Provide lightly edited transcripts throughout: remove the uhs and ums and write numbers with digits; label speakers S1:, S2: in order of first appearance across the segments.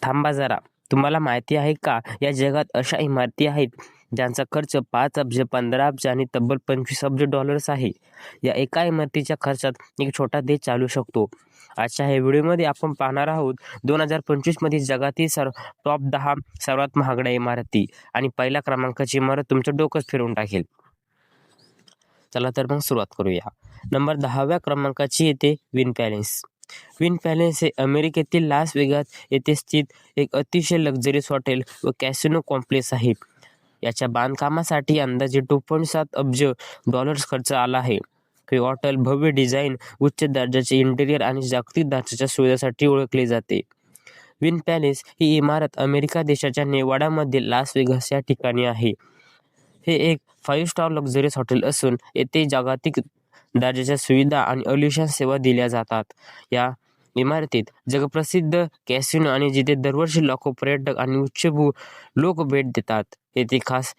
S1: थांबा जरा, तुम्हाला माहिती आहे का, या जगात अशा इमारती आहेत ज्यांचा खर्च 5 अब्ज, 15 अब्ज आणि तब्बल 25 अब्ज डॉलर्स आहे. या एका इमारतीच्या खर्चात एक छोटा देश चालू शकतो. आजच्या ह्या व्हिडिओमध्ये आपण पाहणार आहोत 2025 मध्ये जगातील टॉप 10 सर्वात महागड्या इमारती आणि पहिल्या क्रमांकाची इमारत तुमचं डोकंच फिरवून टाकेल. चला तर मग सुरुवात करूया. नंबर 10व्या क्रमांकाची येते विन पॅलेस. विन पॅलेस हे अमेरिकेतील लास वेगास येथे स्थित एक अतिशय लक्झरियस हॉटेल व कॅसिनो कॉम्प्लेक्स आहे. याच्या बांधकामासाठी अंदाजे 2.7 अब्ज डॉलर्स खर्च आला आहे. हे हॉटेल भव्य डिझाईन, उच्च दर्जाचे इंटेरियर आणि जागतिक दर्जाच्या सुविधांसाठी ओळखले जाते. विन पॅलेस ही इमारत अमेरिका देशाच्या नेवाडामधील लास वेगास या ठिकाणी आहे. हे एक 5 स्टार लक्झरियस हॉटेल असून येथे जागतिक दर्जाच्या सुविधा आणि अलिशान सेवा दिल्या जातात. या इमारतीत जगप्रसिद्ध कॅसिनो आणि जिथे दरवर्षी लाखो पर्यटक आणि उच्चभ्रू लोक भेट देतात. येथे खास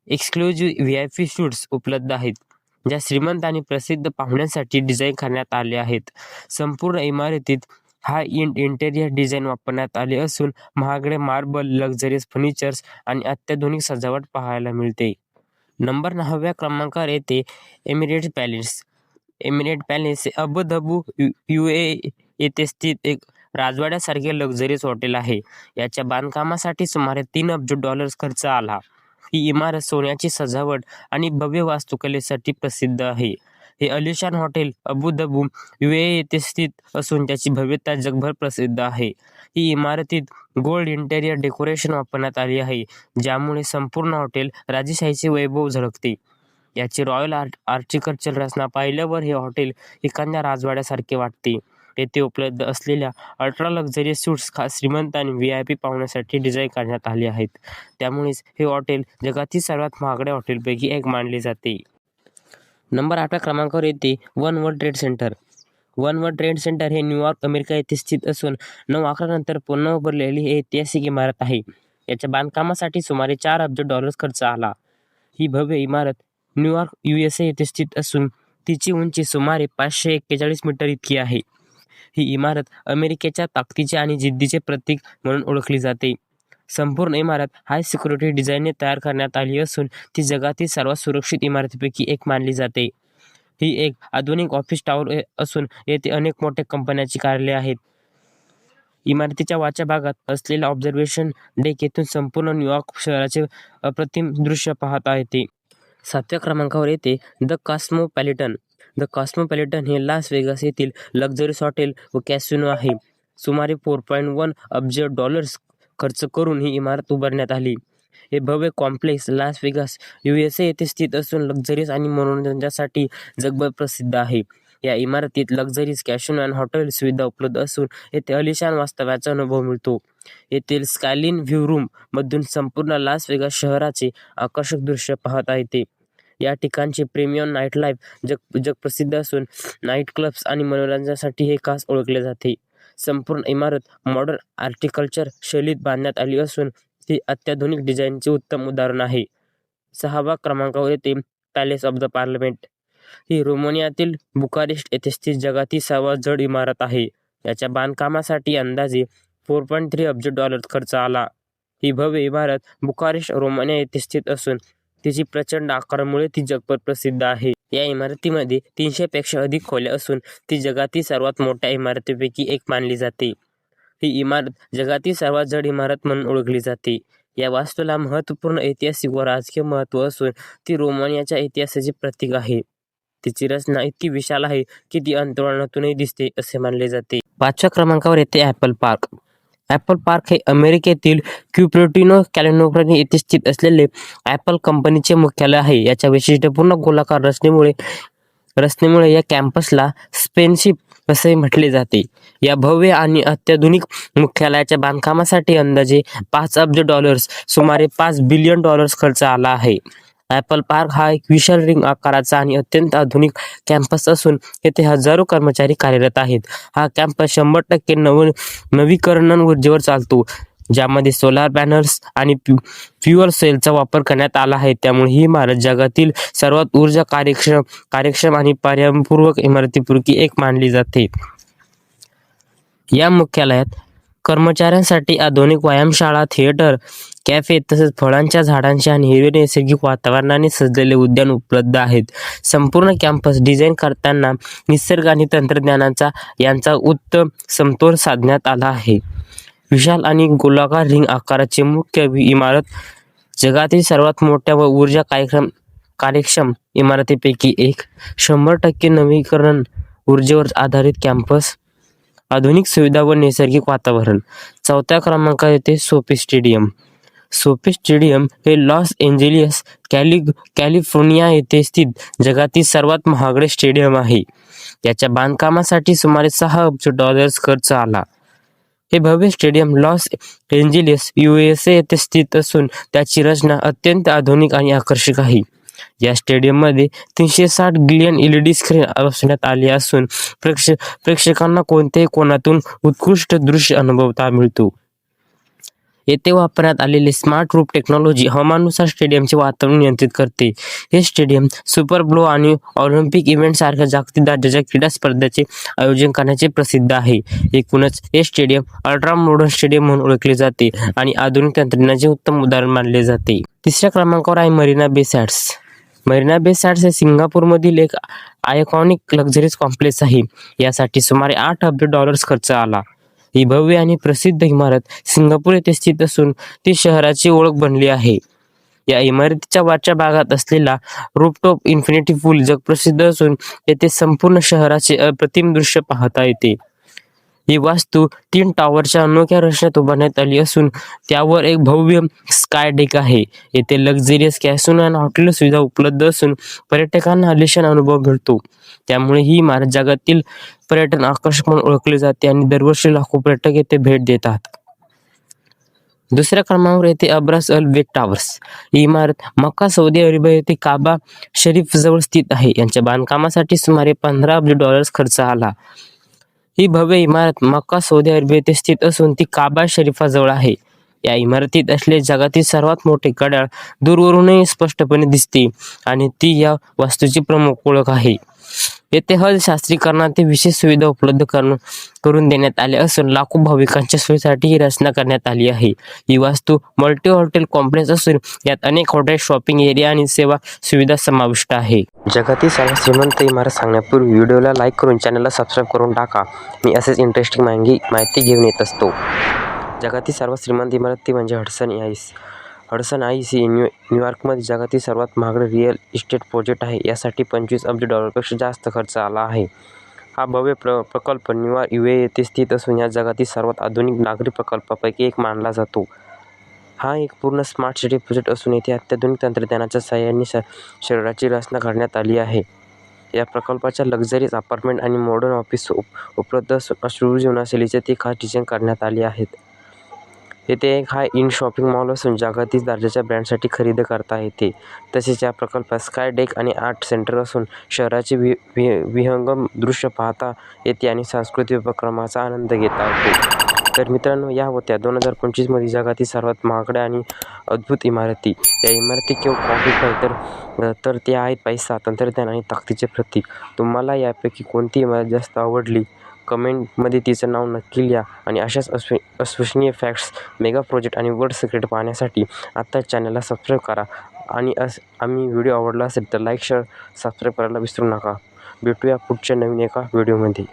S1: एक्सक्लुझिव्ह VIP सूट्स उपलब्ध आहेत, ज्या श्रीमंत आणि प्रसिद्ध पाहुण्यांसाठी डिझाईन करण्यात आले आहेत. संपूर्ण इमारतीत हाय एंड इंटेरियर डिझाईन वापरण्यात आले असून महागडे मार्बल, लक्झरियस फर्निचर्स आणि अत्याधुनिक सजावट पाहायला मिळते. नंबर 9व्या क्रमांकावर येते एमिरेट्स पॅलेस. एमिरेट पॅलेस हे अबुधाबी UAE येथे स्थित एक राजवाड्यासारखे लक्झरियस हॉटेल आहे. याच्या बांधकामासाठी सुमारे 3 अब्ज डॉलर्स खर्च आला. ही इमारत सोन्याची सजावट आणि भव्य वास्तुकलेसाठी प्रसिद्ध आहे. हे अलिशान हॉटेल अबुधाबी UAE येथे स्थित असून त्याची भव्यता जगभर प्रसिद्ध आहे. ही इमारतीत गोल्ड इंटेरियर डेकोरेशन वापरण्यात आले आहे, ज्यामुळे संपूर्ण हॉटेल राजेशाहीचे वैभव झळकते. याची रॉयल आर्किटेक्चरल रचना पाहिल्यावर हे हॉटेल एखाद्या राजवाड्यासारखे वाटते. येथे उपलब्ध असलेल्या अल्ट्रा लक्झरियस सूट्स खास श्रीमंत आणि VIP पाहुण्यासाठी डिझाईन करण्यात आले आहेत. त्यामुळेच हे हॉटेल जगातील सर्वात महागड्या हॉटेलपैकी एक मानले जाते. नंबर 8व्या क्रमांकावर येते one world trade centre. One world trade centre हे न्यूयॉर्क, अमेरिका येथे स्थित असून 9/11 नंतर पुन्हा उभारलेली ही ऐतिहासिक इमारत आहे. याच्या बांधकामासाठी सुमारे 4 अब्ज डॉलर्स खर्च आला. ही भव्य इमारत न्यूयॉर्क USA येथे स्थित असून तिची उंची सुमारे 541 मीटर इतकी आहे. ही इमारत अमेरिकेच्या ताकदीचे आणि जिद्दीचे प्रतीक म्हणून ओळखली जाते. संपूर्ण इमारत हाय सिक्युरिटी डिझाईनने तयार करण्यात आली असून ती जगातील सर्वात सुरक्षित इमारतींपैकी एक मानली जाते. ही एक आधुनिक ऑफिस टॉवर असून येथे अनेक मोठ्या कंपन्यांची कार्यालये आहेत. इमारतीच्या वरच्या भागात असलेला ऑब्झर्वेशन डेक येथून संपूर्ण न्यूयॉर्क शहराचे अप्रतिम दृश्य पाहता येते. 7व्या क्रमांकावर येते द कॉस्मोपॉलिटन. द कॉस्मोपॉलिटन हे लास वेगास येथील लक्झरियस हॉटेल व कॅसिनो आहे. सुमारे 4.1 अब्ज डॉलर्स खर्च करून ही इमारत उभारण्यात आली. हे भव्य कॉम्प्लेक्स लास वेगास USA येथे स्थित असून लक्झरियस आणि मनोरंजनासाठी जगभर प्रसिद्ध आहे. या इमारतीत लक्झरियस कॅसिनो आणि हॉटेल सुविधा उपलब्ध असून येथे अलिशान वास्तव्याचा अनुभव मिळतो. येथील स्कायलाइन व्ह्यू रूम मधून संपूर्ण लास वेगास शहराचे आकर्षक दृश्य पाहता येते. या ठिकाणचे प्रीमियम नाईट लाईफ जगप्रसिद्ध असून नाईट क्लब्स आणि मनोरंजनासाठी हे खास ओळखले जाते. संपूर्ण इमारत मॉडर्न आर्किटेक्चर शैलीत बांधण्यात आली असून ती अत्याधुनिक डिझाईनचे उत्तम उदाहरण आहे. 6व्या क्रमांकावर येते पॅलेस ऑफ द पार्लमेंट. ही रोमानियातील बुकारेस्ट येथे स्थित जगातील सर्वात जड इमारत आहे. याच्या बांधकामासाठी अंदाजे 4.3 अब्ज डॉलर्स खर्च आला. ही भव्य इमारत बुकारेस्ट, रोमानिया येथे स्थित असून तिची प्रचंड आकारामुळे ती जगभर प्रसिद्ध आहे. या इमारतीमध्ये 300 पेक्षा अधिक खोल्या असून ती जगातील सर्वात मोठ्या इमारतींपैकी एक मानली जाते. ही इमारत जगातील सर्वात जड इमारत म्हणून ओळखली जाते. या वास्तूला महत्त्वपूर्ण ऐतिहासिक व राजकीय महत्त्व असून ती रोमानियाच्या इतिहासाचे प्रतीक आहे. तिची रचना इतकी विशाल आहे की ती अंतराळातूनही दिसते असे मानले जाते. 5व्या क्रमांकावर येते ॲपल पार्क. ॲपल पार्क हे अमेरिकेतील क्युपर्टिनो, कॅलिफोर्निया येथे स्थित असलेले ॲपल कंपनीचे मुख्यालय आहे. याच्या वैशिष्ट्यपूर्ण गोलाकार रचनेमुळे या कॅम्पसला स्पेसशिप असे म्हटले जाते. या भव्य आणि अत्याधुनिक मुख्यालयाच्या बांधकामासाठी अंदाजे 5 अब्ज डॉलर्स, सुमारे 5 बिलियन डॉलर्स खर्च आला आहे. ॲपल पार्क हा एक विशाल रिंग आकाराचा आणि अत्यंत आधुनिक कॅम्पस असून येथे हजारो कर्मचारी कार्यरत आहेत. हा कॅम्पस 100% नवीकरणीय ऊर्जेवर चालतो, ज्यामध्ये सोलार पॅनल्स आणि फ्युअल सेलचा वापर करण्यात आला आहे. त्यामुळे ही इमारत जगातील सर्वात ऊर्जा कार्यक्षम आणि पर्यावरणपूरक इमारतींपैकी एक मानली जाते. या मुख्यालयात कर्मचाऱ्यांसाठी आधुनिक व्यायामशाळा, थिएटर, कॅफे तसेच फळांच्या झाडांचे आणि हिरवे नैसर्गिक वातावरणाने सजलेले उद्यान उपलब्ध आहेत. संपूर्ण कॅम्पस डिझाईन करताना निसर्ग आणि तंत्रज्ञानाचा यांचा उत्तम समतोल साधण्यात आला आहे. विशाल आणि गोलाकार रिंग आकाराची मुख्य इमारत जगातील सर्वात मोठ्या व ऊर्जा कार्यक्षम इमारतीपैकी एक. 100% नवीकरण ऊर्जेवर आधारित कॅम्पस, आधुनिक सुविधा व नैसर्गिक वातावरण. 4थ्या क्रमांकावर येते सोफी स्टेडियम. सोफी स्टेडियम हे लॉस एंजेलिस, कॅलिफोर्निया येथे स्थित जगातील सर्वात महागडे स्टेडियम आहे. याच्या बांधकामासाठी सुमारे $6 अब्ज खर्च आला. हे भव्य स्टेडियम लॉस एंजेलिस, USA येथे स्थित असून त्याची रचना अत्यंत आधुनिक आणि आकर्षक आहे. या स्टेडियममध्ये 360 बिलियन LED स्क्रीन बसवण्यात आली असून प्रेक्षकांना कोणत्याही कोनातून उत्कृष्ट दृश्य अनुभवता मिळतो. येथे वापरण्यात आलेली स्मार्ट रूफ टेक्नॉलॉजी हवामानानुसार स्टेडियमचे वातावरण नियंत्रित करते. हे स्टेडियम सुपर बोwl आणि ऑलिम्पिक इव्हेंटसारख्या जागतिक दर्जाच्या क्रीडा स्पर्धांचे आयोजन करण्याचे प्रसिद्ध आहे. एकूणच हे स्टेडियम अल्ट्रा मॉडर्न स्टेडियम म्हणून ओळखले जाते आणि आधुनिक तंत्रज्ञानाचे उत्तम उदाहरण मानले जाते. 3ऱ्या क्रमांकावर आहे मरीना बे सॅंड्स. मरीना बे सॅंड्स हे सिंगापूरमधील एक आयकॉनिक लक्झरीज कॉम्प्लेक्स आहे. यासाठी सुमारे $8 अब्ज खर्च आला. ही भव्य आणि प्रसिद्ध इमारत सिंगापूर येथे स्थित असून ती शहराची ओळख बनली आहे. या इमारतीच्या वरच्या भागात असलेला रूफटॉप इन्फिनिटी पूल जगप्रसिद्ध असून येथे संपूर्ण शहराचे अप्रतिम दृश्य पाहता येते. ही वास्तू 3 टॉवरच्या अनोख्या रचनेत उभारण्यात आली असून त्यावर एक भव्य स्काय डेक आहे. येथे लक्झरियस कॅसिनो आणि हॉटेल सुविधा उपलब्ध असून पर्यटकांना आलिशान अनुभव मिळतो. त्यामुळे ही इमारत जगातील पर्यटन आकर्षक म्हणून ओळखली जाते आणि दरवर्षी लाखो पर्यटक येथे भेट देतात. 2ऱ्या क्रमांकावर येते अब्रास अल बेट टॉवर्स. ही इमारत मक्का, सौदी अरेबिया येथे काबा शरीफ जवळ स्थित आहे. यांच्या बांधकामासाठी सुमारे $15 अब्ज खर्च आला. ही भव्य इमारत मक्का, सौदी अरेबिया येथे स्थित असून ती काबा शरीफाजवळ आहे. या इमारतीत असलेले जगातील सर्वात मोठे घड्याळ दूरवरूनही स्पष्टपणे दिसते आणि ती या वास्तूची प्रमुख ओळख आहे. येथे हज शास्त्रीकरणातील विशेष सुविधा उपलब्ध करून देण्यात आल्या असून लाखो भाविकांच्या सोयीसाठी ही रचना करण्यात आली आहे. ही वास्तू मल्टी हॉटेल कॉम्प्लेक्स असून यात अनेक हॉटेल, शॉपिंग एरिया आणि सेवा सुविधा समाविष्ट आहे. जगातील सर्वात श्रीमंत इमारत सांगण्यापूर्वी व्हिडिओला लाईक करून चॅनलला सबस्क्राईब करून टाका. मी असेच इंटरेस्टिंग माहिती घेऊन येत असतो. जगातील सर्वात श्रीमंत इमारत ती म्हणजे हडसन आईस ही न्यूयॉर्कमध्ये जगातील सर्वात महागडे रिअल इस्टेट प्रोजेक्ट आहे. यासाठी $25 अब्ज जास्त खर्च आला आहे. हा भव्य प्रकल्प न्यूयॉर्क, USA येथे स्थित असून या जगातील सर्वात आधुनिक नागरी प्रकल्पापैकी एक मानला जातो. हा एक पूर्ण स्मार्ट सिटी प्रोजेक्ट असून येथे अत्याधुनिक तंत्रज्ञानाच्या सहाय्याने शहराची रचना करण्यात आली आहे. या प्रकल्पाच्या लक्झरीज अपार्टमेंट आणि मॉडर्न ऑफिस उपलब्ध असून अश्रू जीवनशैलीचे ते खास डिझाईन करण्यात आले आहेत. येथे एक हाय एंड शॉपिंग मॉल असून जागतिक दर्जाच्या ब्रँडसाठी खरेदी करता येते. तसेच या प्रकल्पात स्काय डेक आणि आर्ट सेंटर असून शहराचे विहंगम दृश्य पाहता येते आणि सांस्कृतिक उपक्रमाचा आनंद घेता येतो. तर मित्रांनो, या होत्या 2025 मध्ये जगातील सर्वात महागड्या आणि अद्भुत इमारती. या इमारती केवळ कॉम्प्लेक्स नाही तर ते आहेत पैसा, तंत्रज्ञान आणि ताकदीचे प्रतीक. तुम्हाला यापैकी कोणती इमारत जास्त आवडली? कमेंटमध्ये तिचं नाव नक्की लिहा आणि अशाच अविश्वसनीय फॅक्ट्स, मेगा प्रोजेक्ट आणि वर्ल्ड सिक्रेट पाहण्यासाठी आत्ताच चॅनलला सबस्क्राईब करा. आणि आम्ही व्हिडिओ आवडला असेल तर लाईक, शेअर, सबस्क्राईब करायला विसरू नका. भेटूया पुढच्या नवीन एका व्हिडिओमध्ये.